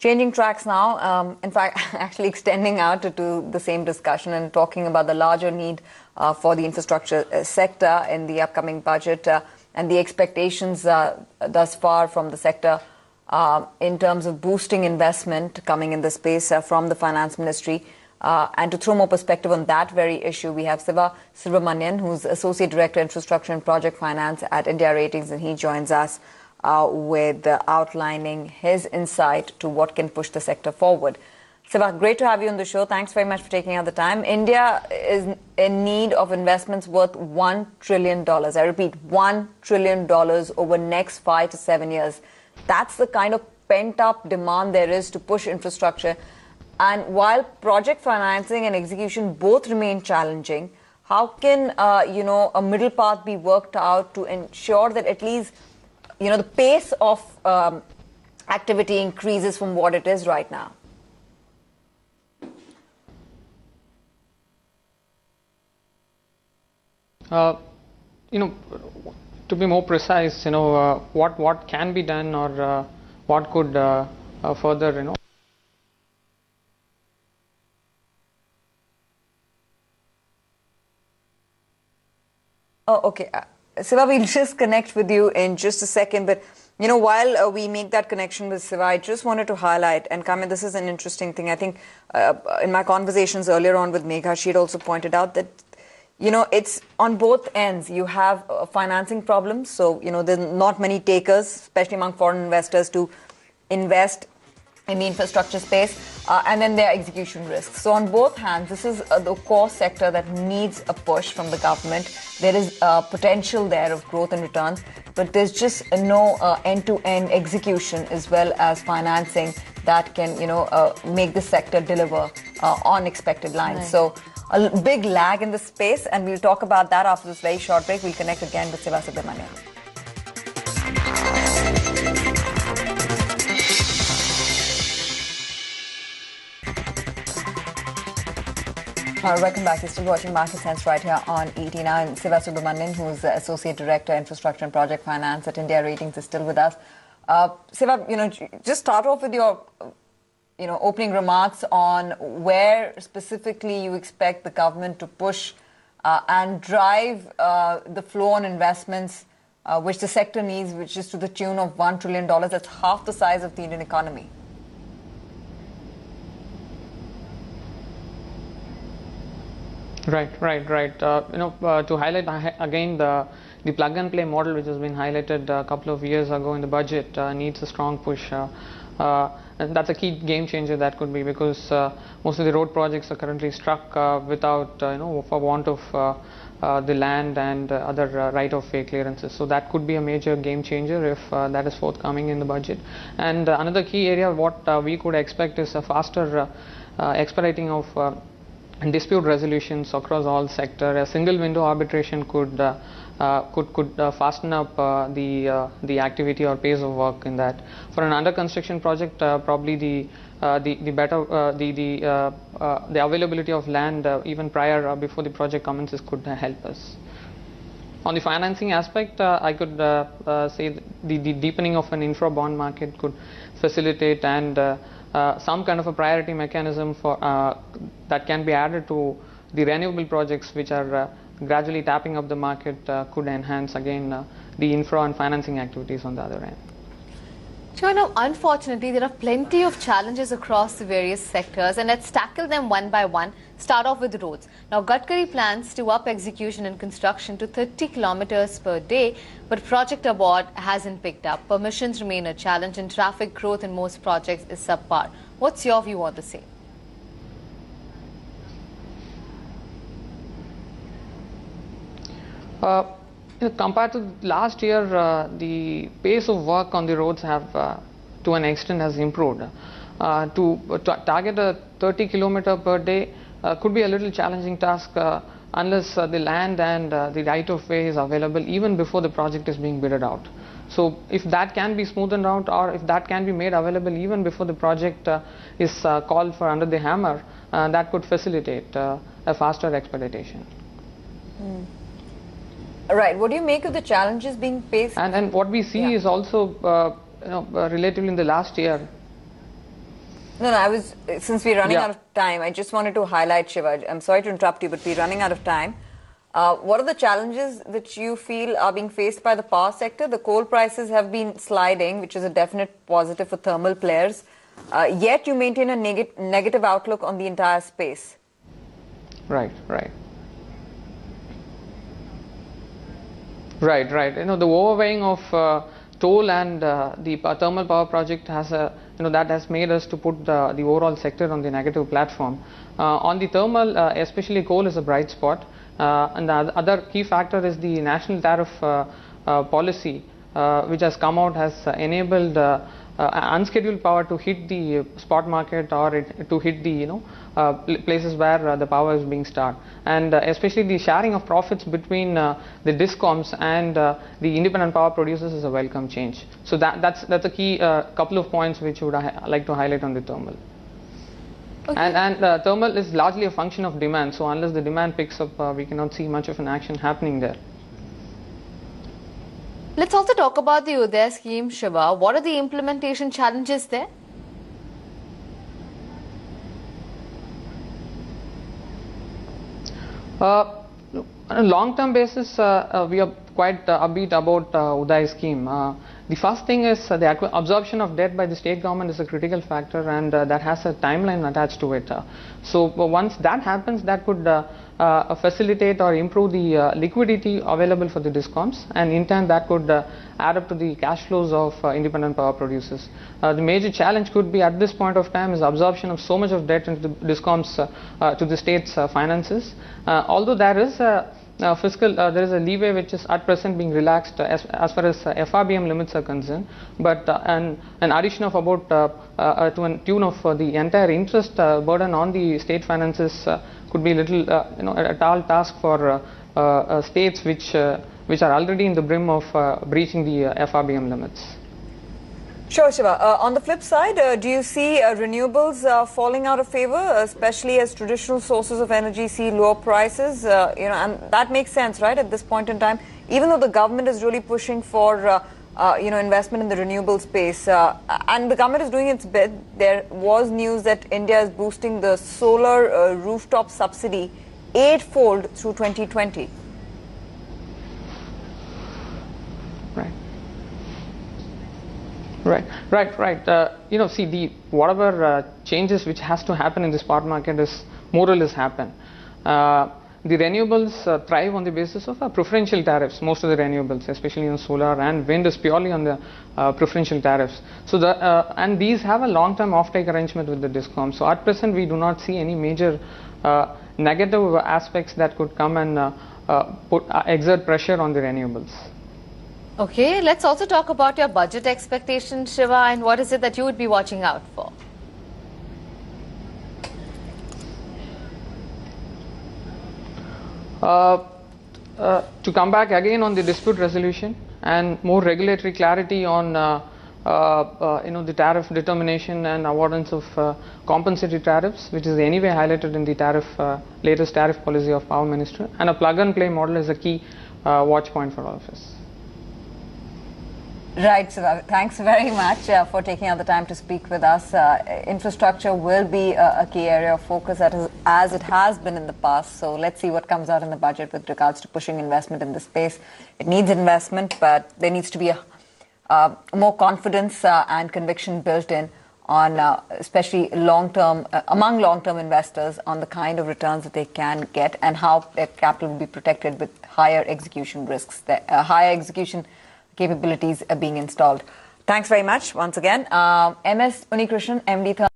Changing tracks now, in fact, actually extending out to the same discussion and talking about the larger need for the infrastructure sector in the upcoming budget and the expectations thus far from the sector in terms of boosting investment coming in the space from the Finance Ministry. And to throw more perspective on that very issue, we have Siva Subramanian, who's Associate Director, Infrastructure and Project Finance at India Ratings, and he joins us with outlining his insight to what can push the sector forward. Siva, great to have you on the show. Thanks very much for taking out the time. India is in need of investments worth $1 trillion. I repeat, $1 trillion over next 5 to 7 years. That's the kind of pent-up demand there is to push infrastructure. And while project financing and execution both remain challenging, how can a middle path be worked out to ensure that at least the pace of activity increases from what it is right now? To be more precise, what can be done, or what could further, Oh, okay. Siva, we'll just connect with you in just a second. But, while we make that connection with Siva, I just wanted to highlight, and Kamil, this is an interesting thing. I think in my conversations earlier on with Megha, she had also pointed out that, it's on both ends. You have financing problems. So, there's not many takers, especially among foreign investors, to invest in the infrastructure space. And then there are execution risks. So on both hands, this is the core sector that needs a push from the government. There is potential there of growth and returns, but there's just no end-to-end execution as well as financing that can, make the sector deliver on expected lines. Right. So a big lag in the space, and we'll talk about that after this very short break. We'll connect again with Siva Subramanian. Welcome back. You're still watching Market Sense right here on ET Now. And Siva Subramanian, who's Associate Director, Infrastructure and Project Finance at India Ratings, is still with us. Siva, just start off with your, opening remarks on where specifically you expect the government to push and drive the flow on investments which the sector needs, which is to the tune of $1 trillion. That's half the size of the Indian economy. Right. To highlight again the plug and play model, which has been highlighted a couple of years ago in the budget, needs a strong push. And that's a key game changer that could be, because most of the road projects are currently struck without, for want of the land and other right of way clearances. So that could be a major game changer if that is forthcoming in the budget. And another key area, what we could expect is a faster expediting of dispute resolutions across all sector. A single window arbitration could fasten up the activity or pace of work in that. For an under construction project, probably the availability of land even prior before the project commences could help us. On the financing aspect, I could say the deepening of an infra bond market could facilitate, and some kind of a priority mechanism for that can be added to the renewable projects which are gradually tapping up the market could enhance again the infra and financing activities on the other end. Sure. Now, unfortunately, there are plenty of challenges across the various sectors, and let's tackle them one by one. Start off with roads. Now, Gadkari plans to up execution and construction to 30 kilometers per day, but project award hasn't picked up. Permissions remain a challenge, and traffic growth in most projects is subpar. What's your view on the same? Compared to last year, the pace of work on the roads have, to an extent, has improved. To target a 30 kilometer per day could be a little challenging task unless the land and the right of way is available even before the project is being bidded out. So if that can be smoothened out, or if that can be made available even before the project is called for under the hammer, that could facilitate a faster expedition. Right. What do you make of the challenges being faced? And what we see is also, relatively in the last year. No, since we're running out of time, I just wanted to highlight, Shiva. I'm sorry to interrupt you, but we're running out of time. What are the challenges that you feel are being faced by the power sector? The coal prices have been sliding, which is a definite positive for thermal players. Yet you maintain a negative outlook on the entire space. Right. You know, the overweighing of toll and the thermal power project has that has made us to put the overall sector on the negative platform. On the thermal, especially coal is a bright spot, and the other key factor is the national tariff policy, which has come out, has enabled unscheduled power to hit the spot market or to hit the places where the power is being stored, and especially the sharing of profits between the discoms and the independent power producers is a welcome change. So that's a key couple of points which would like to highlight on the thermal. Okay. And thermal is largely a function of demand, so unless the demand picks up, we cannot see much of an action happening there. Let's also talk about the Uday scheme, Shiva. What are the implementation challenges there? On a long-term basis, we are quite upbeat about Uday scheme. The first thing is the absorption of debt by the state government is a critical factor, and that has a timeline attached to it. So once that happens, that could facilitate or improve the liquidity available for the discoms, and in turn that could add up to the cash flows of independent power producers. The major challenge could be at this point of time is absorption of so much of debt into the discoms to the state's finances. Although there is there is a leeway which is at present being relaxed as far as FRBM limits are concerned, but an addition of about to a tune of the entire interest burden on the state finances could be little a tall task for states which are already in the brim of breaching the FRBM limits. Sure, Shiva. On the flip side, do you see renewables falling out of favor, especially as traditional sources of energy see lower prices? And that makes sense, right? At this point in time, even though the government is really pushing for investment in the renewable space, and the government is doing its bit. There was news that India is boosting the solar rooftop subsidy 8-fold through 2020. Right. See, the whatever changes which has to happen in the spot market is more or less happen. The renewables thrive on the basis of preferential tariffs. Most of the renewables, especially on solar and wind, is purely on the preferential tariffs. So and these have a long-term offtake arrangement with the discom. So at present, we do not see any major negative aspects that could come and exert pressure on the renewables. Okay, let's also talk about your budget expectations, Shiva, and what is it that you would be watching out for? To come back again on the dispute resolution and more regulatory clarity on the tariff determination and awardance of compensatory tariffs, which is anyway highlighted in the latest tariff policy of Power Minister, and a plug-and-play model is a key watch point for all of us. Right, Siva. Thanks very much for taking out the time to speak with us. Infrastructure will be a key area of focus as it has been in the past. So let's see what comes out in the budget with regards to pushing investment in this space. It needs investment, but there needs to be more confidence and conviction built in on especially among long-term investors on the kind of returns that they can get and how their capital will be protected with higher execution risks, higher execution capabilities are being installed. Thanks very much once again. MS Unikrishnan, MD